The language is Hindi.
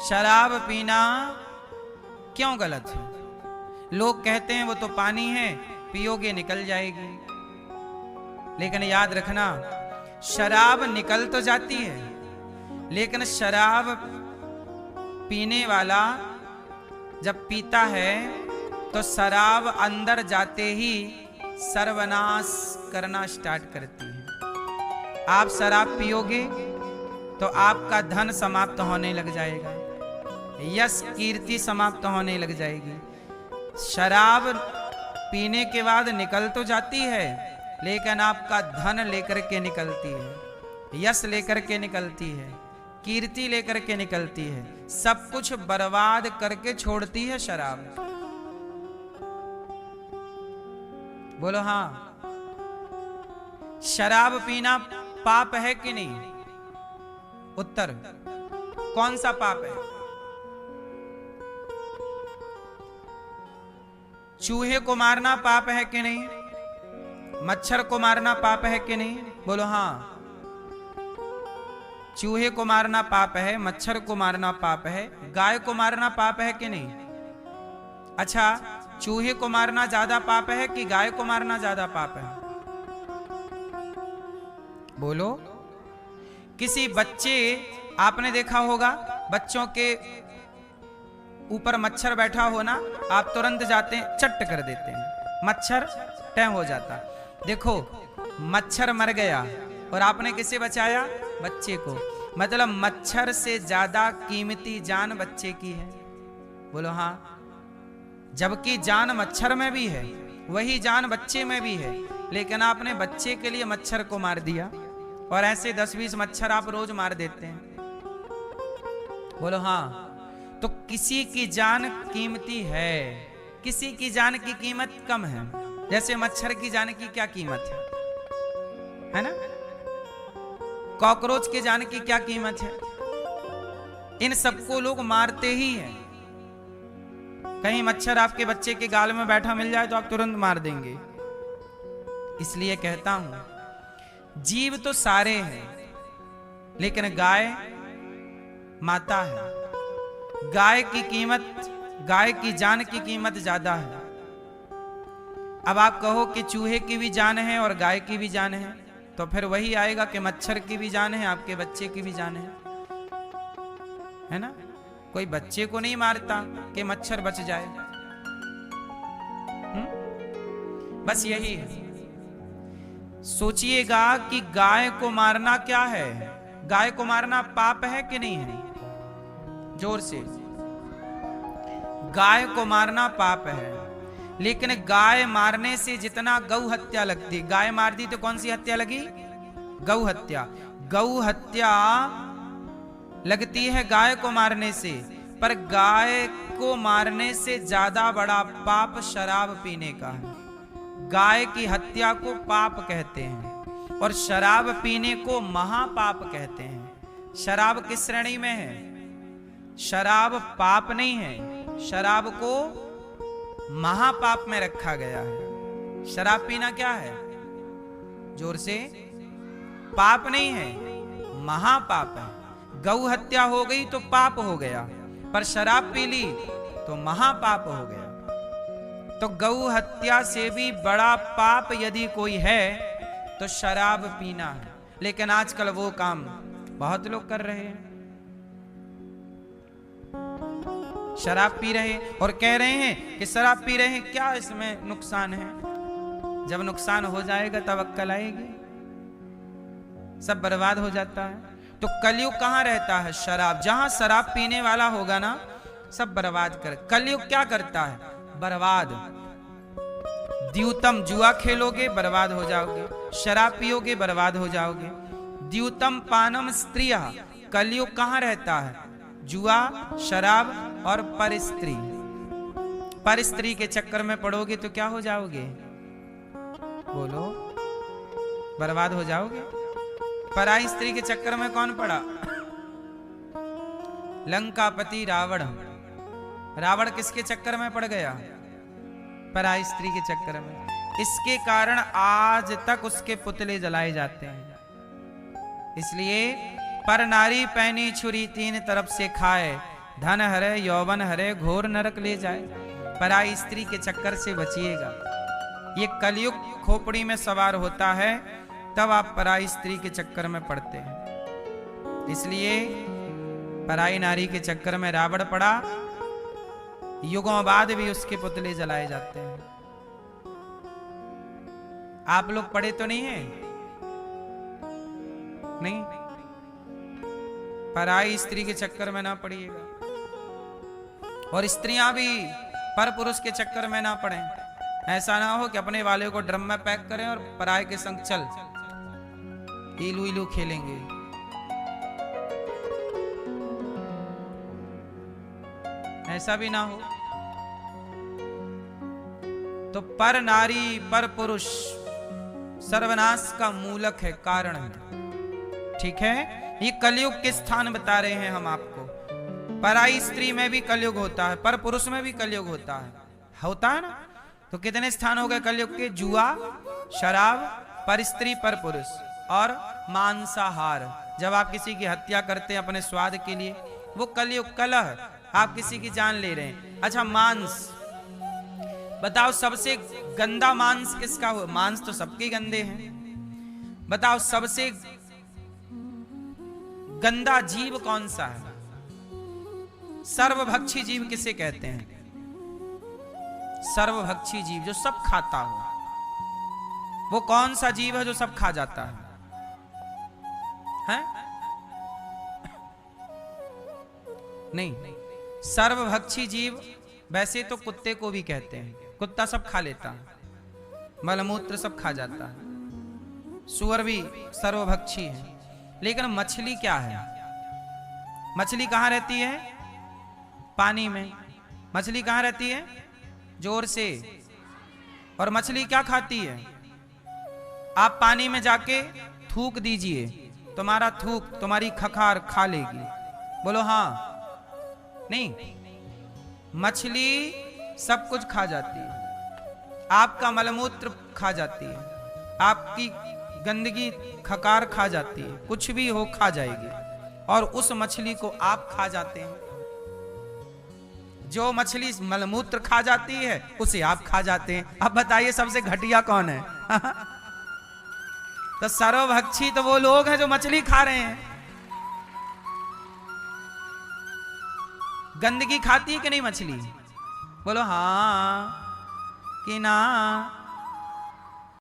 शराब पीना क्यों गलत है? लोग कहते हैं वो तो पानी है, पियोगे निकल जाएगी। लेकिन याद रखना, शराब निकल तो जाती है, लेकिन शराब पीने वाला जब पीता है तो शराब अंदर जाते ही सर्वनाश करना स्टार्ट करती है। आप शराब पियोगे तो आपका धन समाप्त होने लग जाएगा, यश कीर्ति समाप्त होने लग जाएगी। शराब पीने के बाद निकल तो जाती है, लेकिन आपका धन लेकर के निकलती है, यश लेकर के निकलती है, कीर्ति लेकर के निकलती है, सब कुछ बर्बाद करके छोड़ती है शराब। बोलो हाँ। शराब पीना पाप है कि नहीं? उत्तर, कौन सा पाप है? चूहे को मारना पाप है कि नहीं? मच्छर को मारना पाप है कि नहीं? बोलो हाँ। चूहे को मारना पाप है, मच्छर को मारना पाप है, गाय को मारना पाप है कि नहीं? अच्छा, चूहे को मारना ज्यादा पाप है कि गाय को मारना ज्यादा पाप है? बोलो। किसी बच्चे, आपने देखा होगा बच्चों के ऊपर मच्छर बैठा हो ना, आप तुरंत जाते हैं चट कर देते हैं, मच्छर टैं हो जाता। देखो, मच्छर मर गया और आपने किसे बचाया? बच्चे को। मतलब मच्छर से ज्यादा कीमती जान बच्चे की है। बोलो हाँ। जबकि जान मच्छर में भी है, वही जान बच्चे में भी है, लेकिन आपने बच्चे के लिए मच्छर को मार दिया, और ऐसे 10-20 मच्छर आप रोज मार देते हैं। बोलो हाँ। तो किसी की जान कीमती है, किसी की जान की कीमत कम है। जैसे मच्छर की जान की क्या कीमत है ना? कॉकरोच की जान की क्या कीमत है? इन सबको लोग मारते ही हैं। कहीं मच्छर आपके बच्चे के गाल में बैठा मिल जाए तो आप तुरंत मार देंगे। इसलिए कहता हूं, जीव तो सारे हैं, लेकिन गाय माता है। गाय की कीमत, गाय की जान की कीमत ज्यादा है। अब आप कहो कि चूहे की भी जान है और गाय की भी जान है, तो फिर वही आएगा कि मच्छर की भी जान है, आपके बच्चे की भी जान है ना? कोई बच्चे को नहीं मारता कि मच्छर बच जाए। बस यही है। सोचिएगा कि गाय को मारना क्या है? गाय को मारना पाप है कि नहीं है? जोर से। गाय को मारना पाप है, लेकिन गाय मारने से जितना गौ हत्या लगती, गाय मार दी तो कौन सी हत्या लगी? गौ हत्या। गौ हत्या लगती है गाय को मारने से, पर गाय को मारने से ज्यादा बड़ा पाप शराब पीने का है। गाय की हत्या को पाप कहते हैं और शराब पीने को महापाप कहते हैं। शराब किस श्रेणी में है? शराब पाप नहीं है, शराब को महापाप में रखा गया है। शराब पीना क्या है? जोर से। पाप नहीं है, महापाप है। गौ हत्या हो गई तो पाप हो गया, पर शराब पी ली तो महापाप हो गया। तो गौ हत्या से भी बड़ा पाप यदि कोई है तो शराब पीना है। लेकिन आजकल वो काम बहुत लोग कर रहे हैं, शराब पी रहे हैं और कह रहे हैं कि शराब पी रहे हैं, क्या इसमें नुकसान है? जब नुकसान हो जाएगा तब अक्ल आएगी। सब बर्बाद हो जाता है। तो कलयुग कहां रहता है? शराब। जहां शराब पीने वाला होगा ना, सब बर्बाद कर। कलयुग क्या करता है? बर्बाद। द्यूतम, जुआ खेलोगे बर्बाद हो जाओगे, शराब पियोगे बर्बाद हो जाओगे। द्यूतम पानम स्त्रिया। कलयुग कहां रहता है? जुआ, शराब और परस्त्री। परस्त्री के चक्कर में पड़ोगे तो क्या हो जाओगे? बोलो, बर्बाद हो जाओगे। पराई स्त्री के चक्कर में कौन पड़ा? लंकापति रावण। रावण किसके चक्कर में पड़ गया? पराई स्त्री के चक्कर में। इसके कारण आज तक उसके पुतले जलाए जाते हैं। इसलिए पर नारी पैनी छुरी तीन तरफ से खाए, धन हरे यौवन हरे घोर नरक ले जाए। पराई स्त्री के चक्कर से बचिएगा। ये कलयुग खोपड़ी में सवार होता है, तब आप पराई स्त्री के चक्कर में पड़ते हैं। इसलिए पराई नारी के चक्कर में रावण पड़ा, युगों बाद भी उसके पुतले जलाए जाते हैं। आप लोग पढ़े तो नहीं है? नहीं, पराई स्त्री के चक्कर में ना पड़िएगा। और स्त्रियां भी पर पुरुष के चक्कर में ना पड़े। ऐसा ना हो कि अपने वाले को ड्रम में पैक करें और पराये के संग चल इलू इलू खेलेंगे। ऐसा भी ना हो। तो पर नारी पर पुरुष सर्वनाश का मूलक है, कारण है। ठीक है, ये कलयुग के स्थान बता रहे हैं हम आपको। पराई स्त्री में भी कलयुग होता है, पर पुरुष में भी कलयुग होता है ना। तो कितने स्थान हो गए कलयुग के? जुआ, शराब, पर स्त्री पर पुरुष और मांसाहार। जब आप किसी की हत्या करते हैं अपने स्वाद के लिए, वो कलयुग, कलह, आप किसी की जान ले रहे हैं। अच्छा, मांस बताओ, सबसे गंदा मांस किसका हो? मांस तो सबके गंदे हैं। बताओ सबसे गंदा जीव कौन सा है? सर्वभक्षी जीव किसे कहते हैं? सर्वभक्षी जीव, जो सब खाता हो। वो कौन सा जीव है जो सब खा जाता है? हैं? नहीं, सर्वभक्षी जीव वैसे तो कुत्ते को भी कहते हैं। कुत्ता सब खा लेता है, मलमूत्र सब खा जाता है। सुअर भी सर्वभक्षी है। लेकिन मछली क्या है? मछली कहां रहती है? पानी में। मछली कहां रहती है? जोर से। और मछली क्या खाती है? आप पानी में जाके थूक दीजिए, तुम्हारा थूक, तुम्हारी खखार खा लेगी। बोलो हाँ। नहीं, मछली सब कुछ खा जाती है। आपका मलमूत्र खा जाती है, आपकी गंदगी खकार खा जाती है, कुछ भी हो खा जाएगी। और उस मछली को आप खा जाते हैं। जो मछली मलमूत्र खा जाती है उसे आप खा जाते हैं। अब बताइए सबसे घटिया कौन है? तो सर्वभक्षी तो वो लोग हैं जो मछली खा रहे हैं। गंदगी खाती है कि नहीं मछली? बोलो हाँ कि ना।